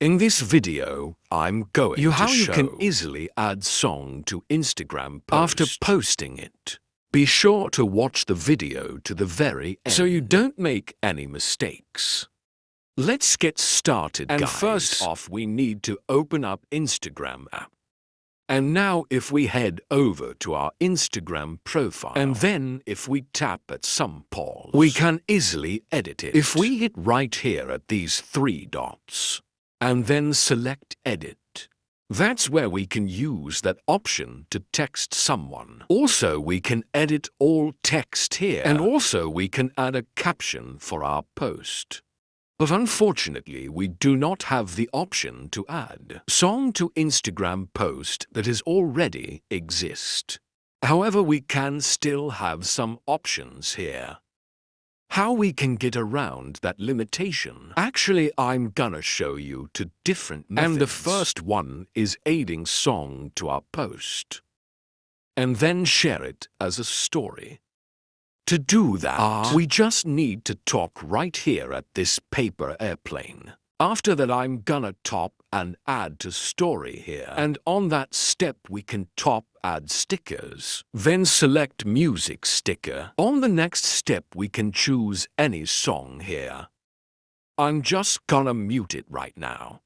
In this video, I'm going You to how show you can easily add song to Instagram post. After posting it, be sure to watch the video to the very end so you don't make any mistakes. Let's get started, guys. First off, we need to open up Instagram app. And now if we head over to our Instagram profile, and then if we tap at some pause, we can easily edit it. If we hit right here at these three dots, and then select Edit, that's where we can use that option to text someone. Also, we can edit all text here, and also we can add a caption for our post. But unfortunately, we do not have the option to add song to Instagram post that is already exist. However, we can still have some options here. How we can get around that limitation? Actually, I'm gonna show you two different methods. And the first one is adding song to our post, and then share it as a story. To do that, we just need to talk right here at this paper airplane. After that, I'm gonna top and add to story here. And on that step, we can top add stickers. Then select music sticker. On the next step, we can choose any song here. I'm just gonna mute it right now.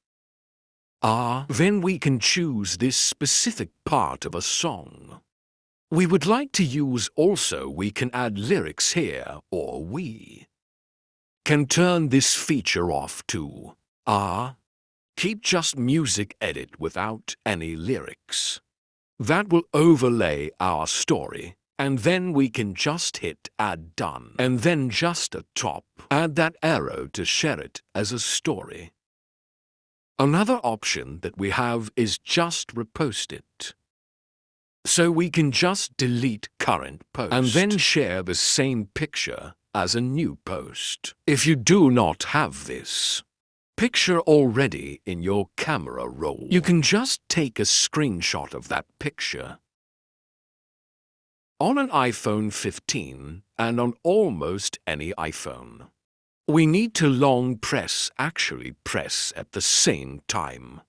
Then we can choose this specific part of a song. We would like to use also we can add lyrics here, or we can turn this feature off too. Keep just music edit without any lyrics. That will overlay our story, and then we can just hit add done, and then just at top, add that arrow to share it as a story. Another option that we have is just repost it. So we can just delete current post and then share the same picture as a new post. If you do not have this picture already in your camera roll, you can just take a screenshot of that picture. On an iPhone 15 and on almost any iPhone, we need to long press at the same time.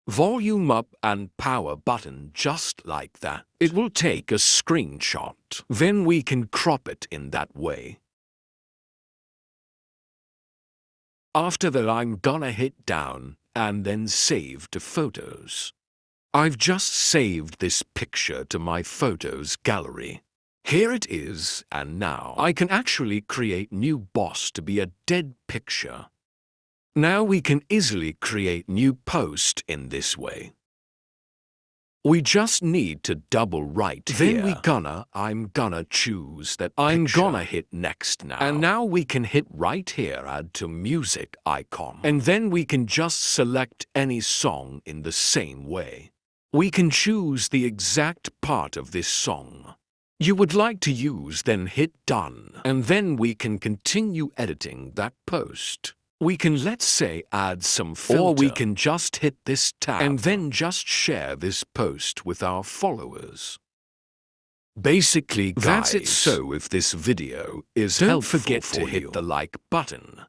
Volume up and power button just like that. It will take a screenshot. Then we can crop it in that way. After that, I'm gonna hit down and then save to photos. I've just saved this picture to my photos gallery. Here it is, and now I can actually create new boss to be a dead picture. Now we can easily create new post in this way. We just need to double right here. Then I'm gonna choose that I'm gonna hit next now. And now we can hit right here add to music icon. And then we can just select any song in the same way. We can choose the exact part of this song you would like to use, then hit done. And then we can continue editing that post. We can, let's say, add some filter, or we can just hit this tab and then just share this post with our followers. Basically, guys, that's it. So if this video is helpful, don't forget to hit the like button